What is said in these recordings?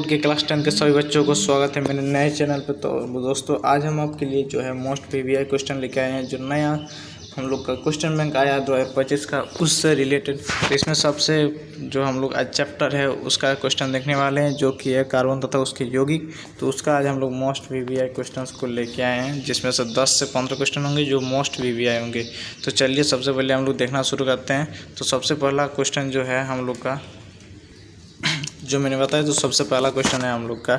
Board के class 10 के सभी बच्चों को स्वागत है मेरे नए चैनल पे। तो दोस्तों आज हम आपके लिए जो है मोस्ट पीवीआई क्वेश्चन लेके आए हैं। जो नया हम लोग का क्वेश्चन बैंक आया 2025 का, उससे रिलेटेड। तो इसमें सबसे जो हम लोग आज चैप्टर है उसका क्वेश्चन देखने वाले हैं, जो कि है कार्बन तथा उसके यौगिक। तो उसका आज हम लोग मोस्ट पीवीआई क्वेश्चन को लेके आए हैं, जिसमें से 10 से 15 क्वेश्चन होंगे जो मोस्ट पीवीआई होंगे। तो चलिए सबसे पहले हम लोग देखना शुरू करते हैं। तो सबसे पहला क्वेश्चन जो है हम लोग का, जो मैंने बताया, तो सबसे पहला क्वेश्चन है हम लोग का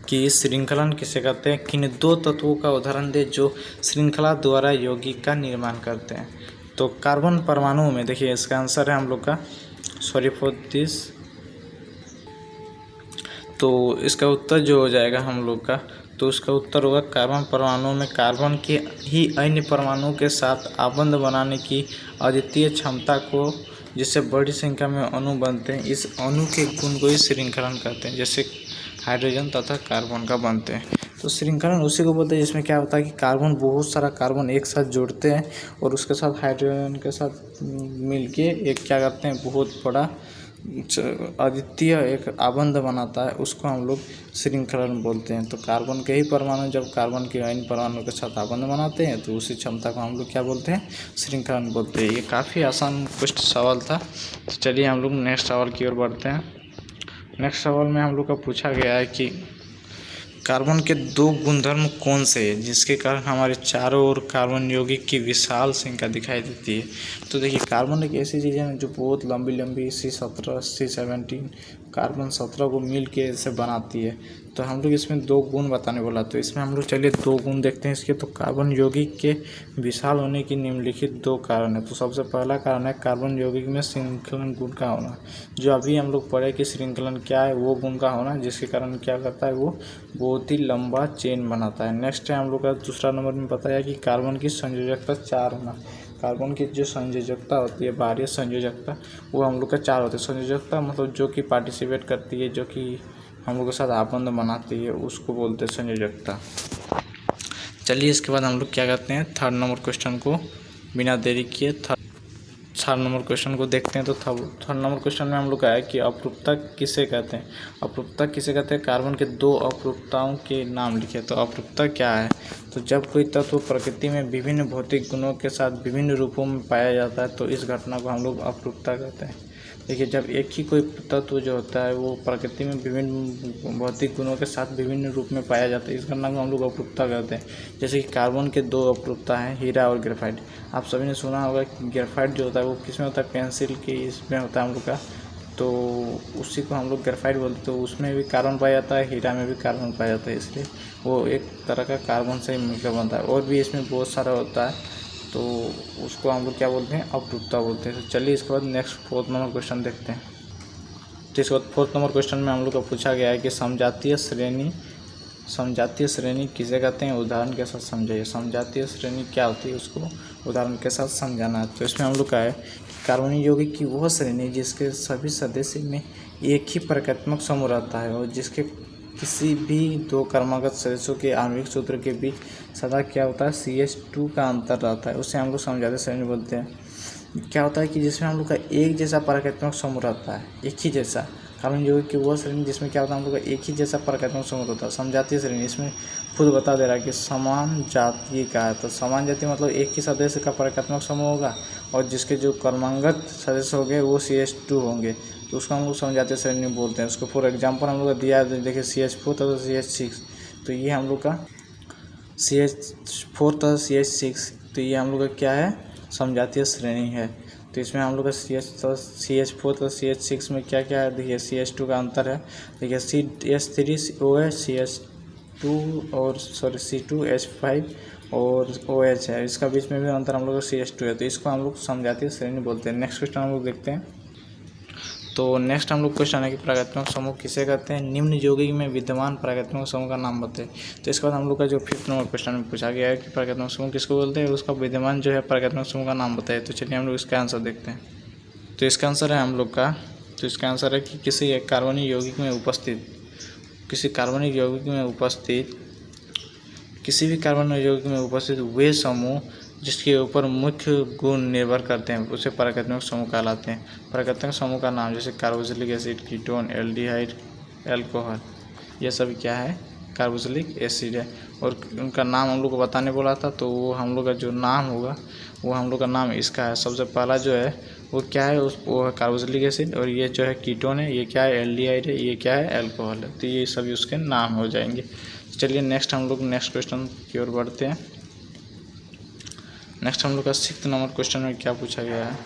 कि श्रृंखलन किसे कहते हैं। किन दो तत्वों का उदाहरण दे जो श्रृंखला द्वारा यौगिक का निर्माण करते हैं। तो कार्बन परमाणु में देखिए इसका आंसर है हम लोग का, सॉरी फॉर दिस। तो इसका उत्तर जो हो जाएगा हम लोग का, तो उसका उत्तर होगा कार्बन परमाणु में कार्बन के ही अन्य परमाणुओं के साथ आबंध बनाने की अद्वितीय क्षमता को, जिससे बड़ी संख्या में अणु बनते हैं, इस अणु के गुण को ही श्रृंखलन कहते हैं। जैसे हाइड्रोजन तथा कार्बन का बनते हैं। तो श्रृंखलन उसी को बोलते हैं जिसमें क्या होता है कि कार्बन, बहुत सारा कार्बन एक साथ जोड़ते हैं और उसके साथ हाइड्रोजन के साथ मिलके एक क्या करते हैं, बहुत बड़ा अद्वितीय एक आबंध बनाता है, उसको हम लोग श्रृंखलन बोलते हैं। तो कार्बन के ही परमाणु जब कार्बन के अन्य परमाणु के साथ आबंध बनाते हैं तो उसी क्षमता को हम लोग क्या बोलते हैं, श्रृंखलन बोलते हैं। ये काफ़ी आसान क्वेश्चन सवाल था। तो चलिए हम लोग नेक्स्ट सवाल की ओर बढ़ते हैं। नेक्स्ट सवाल में हम लोग का पूछा गया है कि कार्बन के दो गुणधर्म कौन से हैं जिसके कारण हमारे चारों ओर कार्बन यौगिक की विशाल संख्या दिखाई देती है। तो देखिए कार्बन एक ऐसी चीज़ है जो बहुत लंबी लंबी C17 C17 कार्बन 17 को मिल के इसे बनाती है। तो हम लोग इसमें दो गुण बताने वाला, तो इसमें हम लोग चलिए दो गुण देखते हैं इसके। तो कार्बन यौगिक के विशाल होने की निम्नलिखित दो कारण है। तो सबसे पहला कारण है कार्बन यौगिक में श्रृंखलन गुण का होना, जो अभी हम लोग पढ़े कि श्रृंखलन क्या है, वो गुण का होना, जिसके कारण क्या करता है, वो बहुत ही लंबा चेन बनाता है। नेक्स्ट है हम लोग का दूसरा नंबर में बताया कि कार्बन की संयोजकता 4 होना। कार्बन की जो संयोजकता होती है, बाहरी संयोजकता, वो हम लोग का 4 होती है। संयोजकता मतलब जो कि पार्टिसिपेट करती है, जो कि हम लोग के साथ आबंध बनाती है, उसको बोलते हैं संयोजकता। चलिए इसके बाद हम लोग क्या करते हैं, थर्ड नंबर क्वेश्चन को बिना देरी किए थर्ड नंबर क्वेश्चन को देखते हैं। तो थर्ड नंबर क्वेश्चन में हम लोग का है कि अपरूपता किसे कहते हैं। अपरूपता किसे कहते हैं, कार्बन के दो अपरूपताओं के नाम लिखे। तो अपरूपता क्या है, तो जब कोई तत्व प्रकृति में विभिन्न भौतिक गुणों के साथ विभिन्न रूपों में पाया जाता है तो इस घटना को हम लोग अपरूपता कहते हैं। देखिए जब एक ही कोई तत्व जो होता है वो प्रकृति में विभिन्न भौतिक गुणों के साथ विभिन्न रूप में पाया जाता है, इस घटना को हम लोग अपरूपता कहते हैं। जैसे कि कार्बन के दो अपरूपता हैं, हीरा और ग्रेफाइट। आप सभी ने सुना होगा कि ग्रेफाइट जो होता है वो किसमें होता है, पेंसिल के इसमें होता है हम लोग का, तो उसी को हम लोग ग्रेफाइट बोलते हैं। तो उसमें भी कार्बन पाया जाता है, हीरा में भी कार्बन पाया जाता है, इसलिए वो एक तरह का कार्बन से मिलकर बनता है। और भी इसमें बहुत सारा होता है, तो उसको हम लोग क्या बोलते हैं, अपरूपता बोलते हैं। तो चलिए इसके बाद नेक्स्ट फोर्थ नंबर क्वेश्चन देखते हैं। तो इसके बाद फोर्थ नंबर क्वेश्चन में हम लोग को पूछा गया है कि समजातीय श्रेणी किसे कहते हैं, उदाहरण के साथ समझाइए। समजातीय श्रेणी क्या होती है, उसको उदाहरण के साथ समझाना है। तो इसमें हम लोग का है कि कार्बनिक यौगिक की वह श्रेणी जिसके सभी सदस्य में एक ही प्रकात्मक समूह रहता है और जिसके किसी भी दो क्रमागत सदस्यों के आणविक सूत्र के बीच सदा क्या होता है, CH2 का अंतर रहता है, उसे हम लोग समझाते श्रेणी बोलते हैं। क्या होता है कि जिसमें हम लोग का एक जैसा प्रकात्मक समूह रहता है, एक ही जैसा। कार्बन यौगिक की वह श्रेणी जिसमें क्या होता है, हम लोग का एक ही जैसा प्रकात्मक समूह होता है। समजातीय श्रेणी इसमें खुद बता दे रहा है कि समान जातीय का है। तो समान जातीय मतलब एक ही सदस्य का प्रकात्मक समूह होगा और जिसके जो क्रमागत सदस्य होंगे वो CH2 होंगे, तो उसको हम लोग समजातीय श्रेणी बोलते हैं। उसको फॉर एग्जांपल हम लोग का दिया है, देखिए CH4 तथा CH6, तो ये हम लोग का CH4 तथा CH6, तो ये हम लोग का क्या है, समजातीय श्रेणी है। तो इसमें हम लोग का CH4 तथा CH6 में क्या क्या है, देखिए CH2 का अंतर है। देखिए CH3OH CH2 और C2H5 और OH है, इसका बीच में भी अंतर हम लोग का CH2 है। तो इसको हम लोग समजातीय श्रेणी बोलते हैं। नेक्स्ट क्वेश्चन हम लोग देखते हैं। तो नेक्स्ट हम लोग क्वेश्चन है कि प्राकृतिक समूह किसे कहते हैं, निम्न यौगिक में विद्यमान प्राकृतिक समूह का नाम बताएं। तो इसके बाद हम लोग का जो फिफ्थ नंबर क्वेश्चन में पूछा गया है कि प्राकृतिक समूह किसको बोलते हैं, उसका विद्यमान जो है प्राकृतिक समूह का नाम बताइए। तो चलिए हम लोग इसका आंसर देखते हैं। तो इसका आंसर है हम लोग का, तो इसका आंसर है कि किसी एक कार्बनिक यौगिक में उपस्थित किसी भी कार्बनिक यौगिक में उपस्थित वे समूह जिसके ऊपर मुख्य गुण निर्भर करते हैं उसे प्राकृतिक समूह कहलाते हैं। प्राकृतिक समूह का नाम जैसे carboxylic acid, ketone, aldehyde, alcohol, ये सभी क्या है, कार्बोक्सिलिक एसिड है। और उनका नाम हम लोग को बताने बोला था, तो वो हम लोग का जो नाम होगा वो हम लोग का नाम इसका है। सबसे पहला जो है वो क्या है, वो है कार्बोक्सिलिक एसिड, और ये जो है कीटोन है, ये क्या है, एल्डिहाइड है, ये क्या है, अल्कोहल है। तो ये सभी उसके नाम हो जाएंगे। चलिए नेक्स्ट हम लोग नेक्स्ट क्वेश्चन की ओर बढ़ते हैं। नेक्स्ट हम लोग का 6 नंबर क्वेश्चन में क्या पूछा गया है,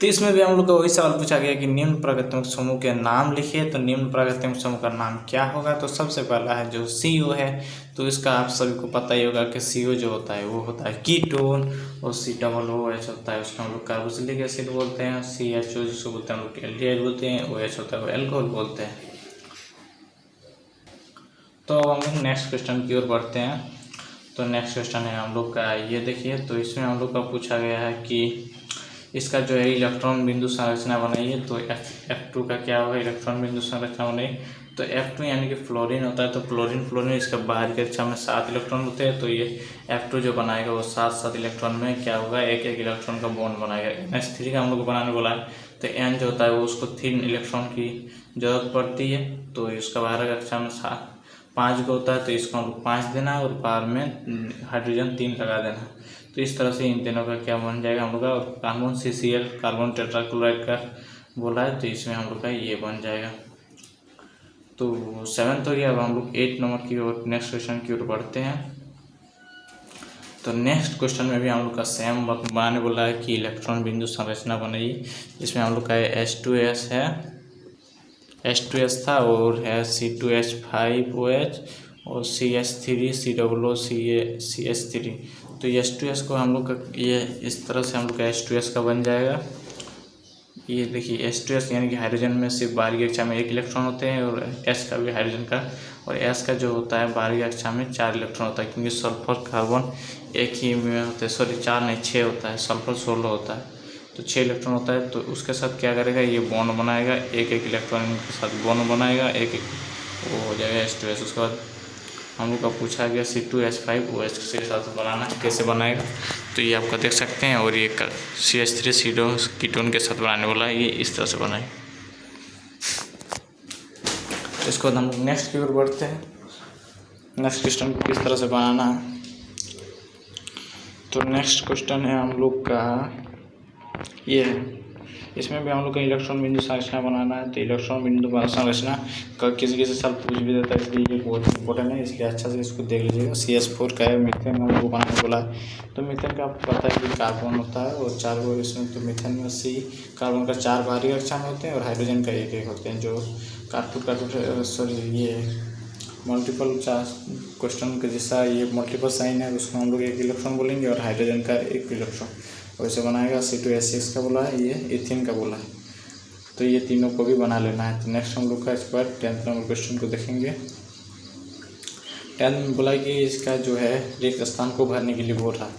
तो इसमें भी हम लोग को वही सवाल पूछा गया कि निम्न प्राकृतिक समूह के नाम लिखिए। तो निम्न प्राकृतिक समूह का नाम क्या होगा, तो सबसे पहला है जो CO है, तो इसका आप सभी को पता ही होगा कि CO जो होता है वो होता है कीटोन, और COOH होता है उसको हम लोग कार्बोक्सिलिक एसिड बोलते हैं। CHO जिसको बोलते हैं हम लोग एल्डिहाइड बोलते हैं, OH होता है वो अल्कोहल बोलते हैं। तो अब हम लोग नेक्स्ट क्वेश्चन की ओर बढ़ते हैं। तो नेक्स्ट क्वेश्चन है हम लोग का, ये देखिए, तो इसमें हम लोग का पूछा गया है कि इसका जो है इलेक्ट्रॉन बिंदु संरचना बनाइए। तो F2 का क्या होगा, इलेक्ट्रॉन बिंदु संरचना बनाइए। तो F2 यानी कि फ्लोरीन होता है, तो फ्लोरीन इसका बाहर की कक्षा में 7 इलेक्ट्रॉन होते हैं। तो ये F2 जो बनाएगा वो 7 इलेक्ट्रॉन में क्या होगा, एक इलेक्ट्रॉन का बॉन्ड बनाएगा। NH3 का हम लोग बनाने बोला है, तो N जो होता है वो उसको 3 इलेक्ट्रॉन की जरूरत पड़ती है। तो इसका बाहर की कक्षा में 5 का होता है, तो इसको हम लोग 5 देना है, और बाहर में हाइड्रोजन 3 लगा देना है। तो इस तरह से इन तीनों का क्या बन जाएगा हम लोग का, और कार्बन CCl कार्बन टेट्राक्लोराइड का बोला है, तो इसमें हम लोग का ये बन जाएगा। तो 7th हो गया। अब हम लोग 8 नंबर की ओर नेक्स्ट क्वेश्चन की ओर बढ़ते हैं। तो नेक्स्ट क्वेश्चन में भी हम लोग का सेम बनाने बोला है कि इलेक्ट्रॉन बिंदु संरचना बनाइए, जिसमें हम लोग का H2S है, H2S था, और है C2H5OH और CH3 COOCH3। तो H2S को हम लोग का ये इस तरह से हम लोग का H2S का बन जाएगा। ये देखिए H2S यानी कि हाइड्रोजन में सिर्फ बाहरी कक्षा में 1 इलेक्ट्रॉन होते हैं, और S का भी हाइड्रोजन का, और S का जो होता है बाहरी कक्षा में 4 इलेक्ट्रॉन होता है, क्योंकि सल्फर कार्बन एक ही में होते हैं, सॉरी 4 नहीं 6 होता है, सल्फर 16 होता है, तो 6 इलेक्ट्रॉन होता है। तो उसके साथ क्या करेगा, ये बॉन्ड बनाएगा, एक इलेक्ट्रॉन के साथ बॉन्ड बनाएगा, एक वो हो जाएगा H2S। उसके बाद हम लोग का पूछा गया C2H5OH के साथ बनाना है, कैसे बनाएगा, तो ये आपका देख सकते हैं। और ये CH3 कीटोन के साथ बनाने वाला है, ये इस तरह से बनाए। इसको हम लोग नेक्स्ट की ओर बढ़ते हैं। नेक्स्ट क्वेश्चन को किस तरह से बनाना है, तो नेक्स्ट क्वेश्चन है हम लोग का ये है। इसमें भी हम लोग का इलेक्ट्रॉन बिंदु संरचना बनाना है। तो इलेक्ट्रॉन बिंदु संरचना का किसी साल पूछ भी देता है, इसलिए ये बहुत इंपॉर्टेंट है, इसलिए अच्छा से इसको देख लीजिएगा। CH4 का है, मीथेन हम लोग को बनाने बोला है। तो मीथेन का आपको पता है कि कार्बन होता है और 4 गो इसमें, तो मीथेन में कार्बन का 4 बाहरी कक्षा में होते हैं, और हाइड्रोजन का 1 होते हैं, जो कार्टून सॉरी ये मल्टीपल क्वेश्चन के जैसा ये मल्टीपल साइन है, उसको हम लोग 1 इलेक्ट्रॉन बोलेंगे, और हाइड्रोजन का 1 इलेक्ट्रॉन वैसे बनाएगा। C2H6 का बोला है, ये इथिन का बोला है, तो ये तीनों को भी बना लेना है। तो नेक्स्ट हम लोग का इस पर 10th नंबर क्वेश्चन को देखेंगे। 10th में बोला कि इसका जो है रिक्त स्थान को भरने के लिए बोल रहा है।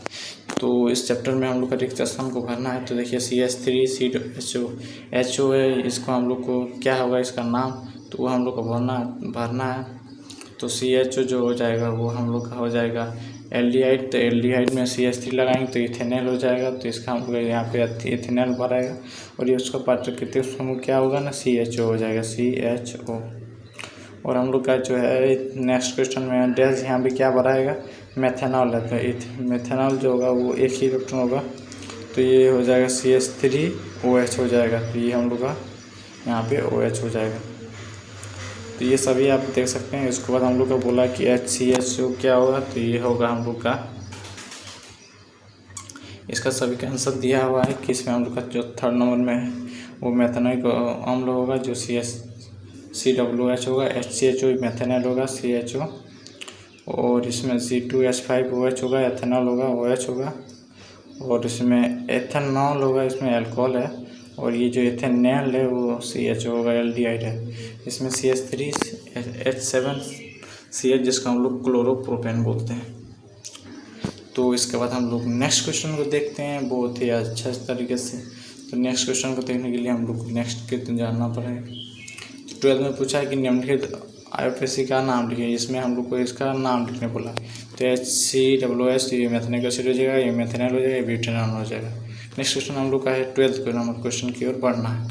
तो इस चैप्टर में हम लोग का रिक्त स्थान को भरना है। तो देखिए CH3 CHO है, इसको हम लोग को क्या होगा इसका नाम, तो वो हम लोग को भरना है। तो CHO जो हो जाएगा वो हम लोग का हो जाएगा एल्डिहाइड। तो एल्डिहाइड में CH3 लगाएंगे तो इथेनॉल हो जाएगा, तो इसका हम लोग यहाँ पे इथेनॉल भराएगा, और ये उसका प्राकृतिक समूह क्या होगा ना, CHO हो जाएगा, CHO। और हम लोग का जो है नेक्स्ट क्वेश्चन में डैश यहाँ पे क्या भराएगा, मेथेनॉल है, तो मेथेनॉल जो होगा वो 1 ही इलेक्ट्रॉन होगा, तो ये हो जाएगा CH3OH हो जाएगा, तो ये हम लोग का यहाँ पे OH हो जाएगा। तो ये सभी आप देख सकते हैं। इसके बाद हम लोग का बोला कि HCHO क्या होगा, तो ये होगा हम लोग का, इसका सभी का आंसर दिया हुआ है कि इसमें हम लोग का जो 3rd नंबर में है वो मैथेनॉइक अम्ल होगा, जो COOH होगा, HCHO मैथेनॉल होगा, CHO, और इसमें C2H5OH होगा, एथेनॉल होगा, OH होगा, और इसमें एथेनॉल होगा, इसमें अल्कोहल है, और ये जो एथेनॉल है वो CHO होगा, एल्डिहाइड है। इसमें CH3H7CH जिसका हम लोग क्लोरोप्रोपेन बोलते हैं। तो इसके बाद हम लोग नेक्स्ट क्वेश्चन को देखते हैं बहुत ही अच्छा तरीके से। तो नेक्स्ट क्वेश्चन को देखने के लिए हम लोग नेक्स्ट के जानना पड़ेगा। तो 12th में पूछा है कि निम्नलिखित IUPAC का नाम लिखिए, इसमें हम लोग को इसका नाम लिखने बोला। तो HCOOH ये मैथेनिक एसिड हो जाएगा, ये मेथेनॉल हो जाएगा, ये ब्यूटेनॉल हो जाएगा। नेक्स्ट क्वेश्चन हम लोग का है 12th नंबर क्वेश्चन की ओर बढ़ना है।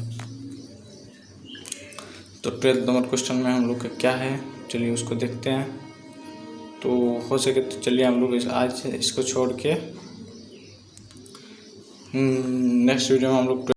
तो 12th नंबर क्वेश्चन में हम लोग का क्या है, चलिए उसको देखते हैं। तो हो सके तो चलिए हम लोग आज इसको छोड़ के नेक्स्ट वीडियो में हम लोग